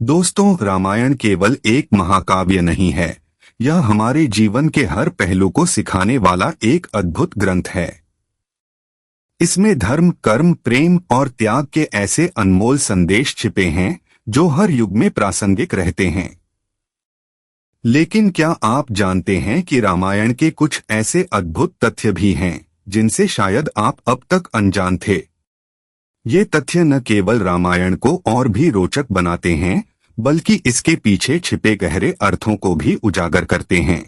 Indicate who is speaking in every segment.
Speaker 1: दोस्तों, रामायण केवल एक महाकाव्य नहीं है। यह हमारे जीवन के हर पहलू को सिखाने वाला एक अद्भुत ग्रंथ है। इसमें धर्म, कर्म, प्रेम और त्याग के ऐसे अनमोल संदेश छिपे हैं जो हर युग में प्रासंगिक रहते हैं। लेकिन क्या आप जानते हैं कि रामायण के कुछ ऐसे अद्भुत तथ्य भी हैं जिनसे शायद आप अब तक अनजान थे। ये तथ्य न केवल रामायण को और भी रोचक बनाते हैं, बल्कि इसके पीछे छिपे गहरे अर्थों को भी उजागर करते हैं।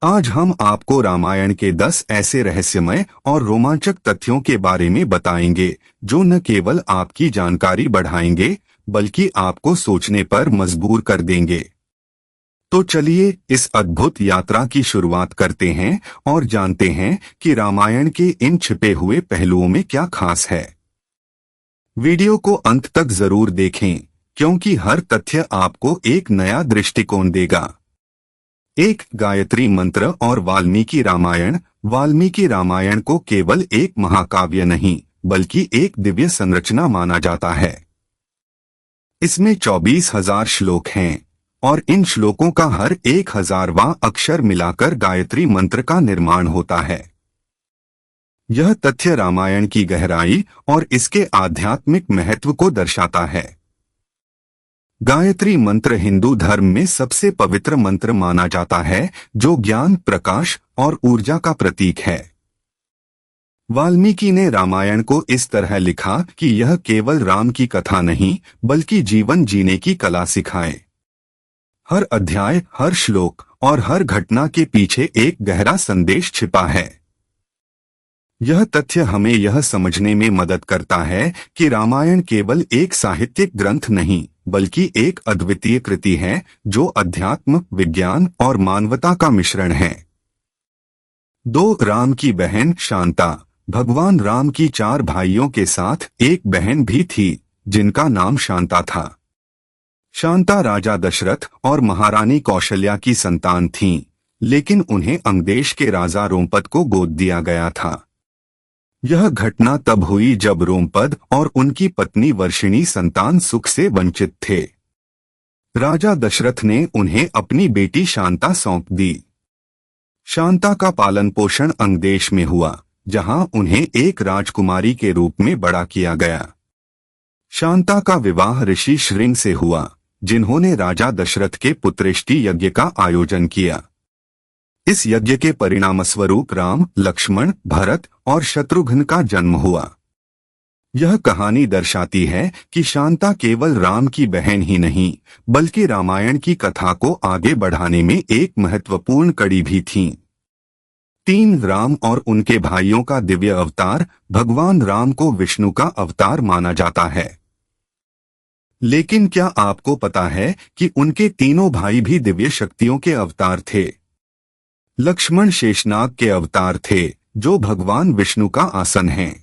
Speaker 1: आज हम आपको रामायण के 10 ऐसे रहस्यमय और रोमांचक तथ्यों के बारे में बताएंगे जो न केवल आपकी जानकारी बढ़ाएंगे, बल्कि आपको सोचने पर मजबूर कर देंगे। तो चलिए इस अद्भुत यात्रा की शुरुआत करते हैं और जानते हैं कि रामायण के इन छिपे हुए पहलुओं में क्या खास है। वीडियो को अंत तक जरूर देखें, क्योंकि हर तथ्य आपको एक नया दृष्टिकोण देगा। एक गायत्री मंत्र और वाल्मीकि रामायण। वाल्मीकि रामायण को केवल एक महाकाव्य नहीं, बल्कि एक दिव्य संरचना माना जाता है। इसमें 24,000 श्लोक हैं और इन श्लोकों का हर 1000वां अक्षर मिलाकर गायत्री मंत्र का निर्माण होता है। यह तथ्य रामायण की गहराई और इसके आध्यात्मिक महत्व को दर्शाता है। गायत्री मंत्र हिंदू धर्म में सबसे पवित्र मंत्र माना जाता है, जो ज्ञान, प्रकाश और ऊर्जा का प्रतीक है। वाल्मीकि ने रामायण को इस तरह लिखा कि यह केवल राम की कथा नहीं, बल्कि जीवन जीने की कला सिखाए। हर अध्याय, हर श्लोक और हर घटना के पीछे एक गहरा संदेश छिपा है। यह तथ्य हमें यह समझने में मदद करता है कि रामायण केवल एक साहित्यिक ग्रंथ नहीं, बल्कि एक अद्वितीय कृति है जो अध्यात्म, विज्ञान और मानवता का मिश्रण है। 2 राम की बहन शांता। भगवान राम की 4 भाइयों के साथ एक बहन भी थी जिनका नाम शांता था। शांता राजा दशरथ और महारानी कौशल्या की संतान थीं, लेकिन उन्हें अंगदेश के राजा रोमपद को गोद दिया गया था। यह घटना तब हुई जब रोमपद और उनकी पत्नी वर्षिणी संतान सुख से वंचित थे। राजा दशरथ ने उन्हें अपनी बेटी शांता सौंप दी। शांता का पालन पोषण अंगदेश में हुआ, जहां उन्हें एक राजकुमारी के रूप में बड़ा किया गया। शांता का विवाह ऋषि श्रृंग से हुआ, जिन्होंने राजा दशरथ के पुत्रेष्टि यज्ञ का आयोजन किया। इस यज्ञ के परिणामस्वरूप राम, लक्ष्मण, भरत और शत्रुघ्न का जन्म हुआ। यह कहानी दर्शाती है कि शांता केवल राम की बहन ही नहीं, बल्कि रामायण की कथा को आगे बढ़ाने में एक महत्वपूर्ण कड़ी भी थीं। 3 राम और उनके भाइयों का दिव्य अवतार। भगवान राम को विष्णु का अवतार माना जाता है। लेकिन क्या आपको पता है कि उनके तीनों भाई भी दिव्य शक्तियों के अवतार थे? लक्ष्मण शेषनाग के अवतार थे, जो भगवान विष्णु का आसन हैं।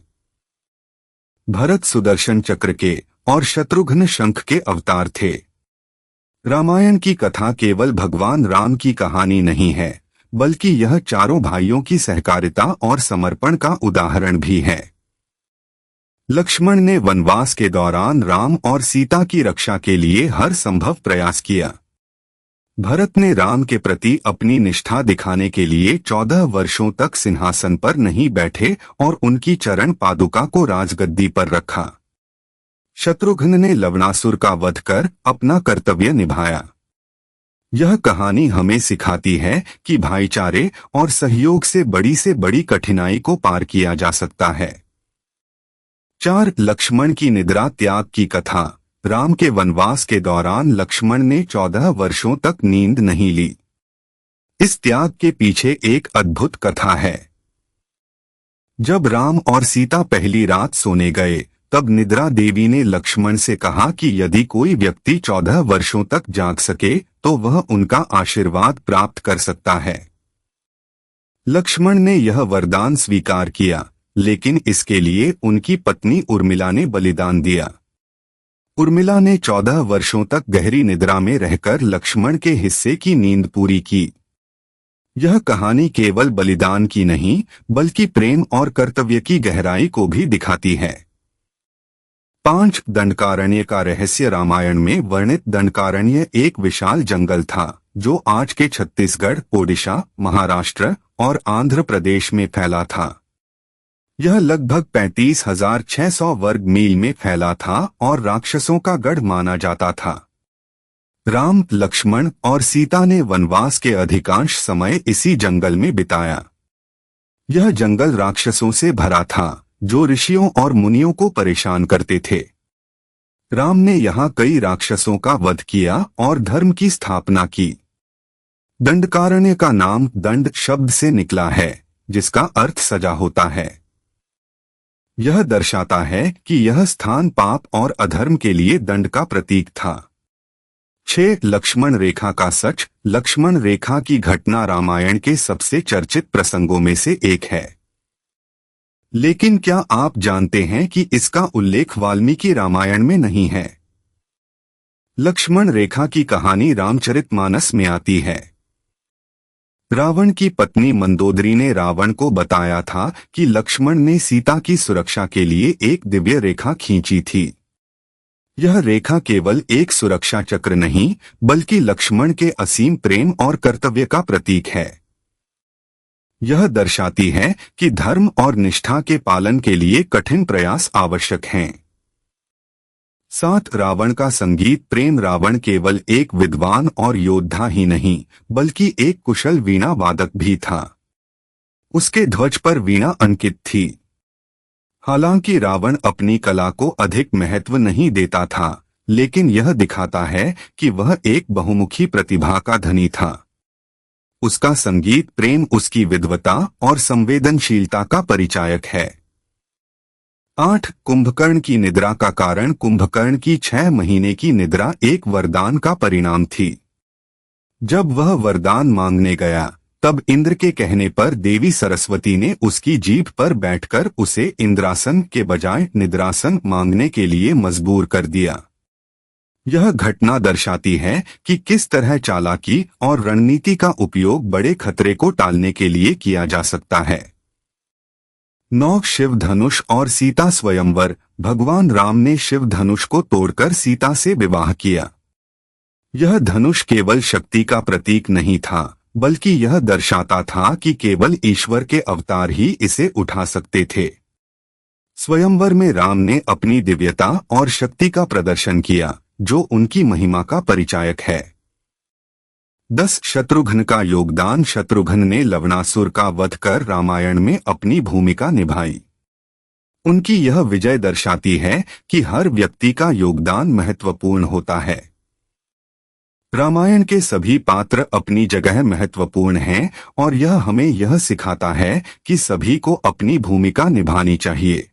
Speaker 1: भरत सुदर्शन चक्र के और शत्रुघ्न शंख के अवतार थे। रामायण की कथा केवल भगवान राम की कहानी नहीं है, बल्कि यह चारों भाइयों की सहकारिता और समर्पण का उदाहरण भी है। लक्ष्मण ने वनवास के दौरान राम और सीता की रक्षा के लिए हर संभव प्रयास किया। भरत ने राम के प्रति अपनी निष्ठा दिखाने के लिए 14 वर्षों तक सिंहासन पर नहीं बैठे और उनकी चरण पादुका को राजगद्दी पर रखा। शत्रुघ्न ने लवणासुर का वध कर अपना कर्तव्य निभाया। यह कहानी हमें सिखाती है कि भाईचारे और सहयोग से बड़ी कठिनाई को पार किया जा सकता है। 4 लक्ष्मण की निद्रा त्याग की कथा। राम के वनवास के दौरान लक्ष्मण ने 14 वर्षों तक नींद नहीं ली। इस त्याग के पीछे एक अद्भुत कथा है। जब राम और सीता पहली रात सोने गए, तब निद्रा देवी ने लक्ष्मण से कहा कि यदि कोई व्यक्ति 14 वर्षों तक जाग सके तो वह उनका आशीर्वाद प्राप्त कर सकता है। लक्ष्मण ने यह वरदान स्वीकार किया, लेकिन इसके लिए उनकी पत्नी उर्मिला ने बलिदान दिया। उर्मिला ने 14 वर्षों तक गहरी निद्रा में रहकर लक्ष्मण के हिस्से की नींद पूरी की। यह कहानी केवल बलिदान की नहीं, बल्कि प्रेम और कर्तव्य की गहराई को भी दिखाती है। 5 दंडकारण्य का रहस्य। रामायण में वर्णित दंडकारण्य एक विशाल जंगल था जो आज के छत्तीसगढ़, ओडिशा, महाराष्ट्र और आंध्र प्रदेश में फैला था। यह लगभग 35,600 वर्ग मील में फैला था और राक्षसों का गढ़ माना जाता था। राम, लक्ष्मण और सीता ने वनवास के अधिकांश समय इसी जंगल में बिताया। यह जंगल राक्षसों से भरा था जो ऋषियों और मुनियों को परेशान करते थे। राम ने यहाँ कई राक्षसों का वध किया और धर्म की स्थापना की। दंडकारण्य का नाम दंड शब्द से निकला है जिसका अर्थ सजा होता है। यह दर्शाता है कि यह स्थान पाप और अधर्म के लिए दंड का प्रतीक था। 6 लक्ष्मण रेखा का सच। लक्ष्मण रेखा की घटना रामायण के सबसे चर्चित प्रसंगों में से एक है। लेकिन क्या आप जानते हैं कि इसका उल्लेख वाल्मीकि रामायण में नहीं है? लक्ष्मण रेखा की कहानी रामचरितमानस में आती है। रावण की पत्नी मंदोदरी ने रावण को बताया था कि लक्ष्मण ने सीता की सुरक्षा के लिए एक दिव्य रेखा खींची थी। यह रेखा केवल एक सुरक्षा चक्र नहीं बल्कि लक्ष्मण के असीम प्रेम और कर्तव्य का प्रतीक है। यह दर्शाती है कि धर्म और निष्ठा के पालन के लिए कठिन प्रयास आवश्यक हैं। 7 रावण का संगीत प्रेम। रावण केवल एक विद्वान और योद्धा ही नहीं बल्कि एक कुशल वीणा वादक भी था। उसके ध्वज पर वीणा अंकित थी। हालांकि रावण अपनी कला को अधिक महत्व नहीं देता था, लेकिन यह दिखाता है कि वह एक बहुमुखी प्रतिभा का धनी था। उसका संगीत प्रेम उसकी विद्वता और संवेदनशीलता का परिचायक है। 8 कुंभकर्ण की निद्रा का कारण। कुंभकर्ण की 6 महीने की निद्रा एक वरदान का परिणाम थी। जब वह वरदान मांगने गया तब इंद्र के कहने पर देवी सरस्वती ने उसकी जीभ पर बैठकर उसे इंद्रासन के बजाय निद्रासन मांगने के लिए मजबूर कर दिया। यह घटना दर्शाती है कि किस तरह चालाकी और रणनीति का उपयोग बड़े खतरे को टालने के लिए किया जा सकता है। 9 शिव धनुष और सीता स्वयंवर। भगवान राम ने शिव धनुष को तोड़कर सीता से विवाह किया। यह धनुष केवल शक्ति का प्रतीक नहीं था बल्कि यह दर्शाता था कि केवल ईश्वर के अवतार ही इसे उठा सकते थे। स्वयंवर में राम ने अपनी दिव्यता और शक्ति का प्रदर्शन किया जो उनकी महिमा का परिचायक है। 10 शत्रुघ्न का योगदान। शत्रुघ्न ने लवणासुर का वध कर रामायण में अपनी भूमिका निभाई। उनकी यह विजय दर्शाती है कि हर व्यक्ति का योगदान महत्वपूर्ण होता है। रामायण के सभी पात्र अपनी जगह महत्वपूर्ण हैं और यह हमें यह सिखाता है कि सभी को अपनी भूमिका निभानी चाहिए।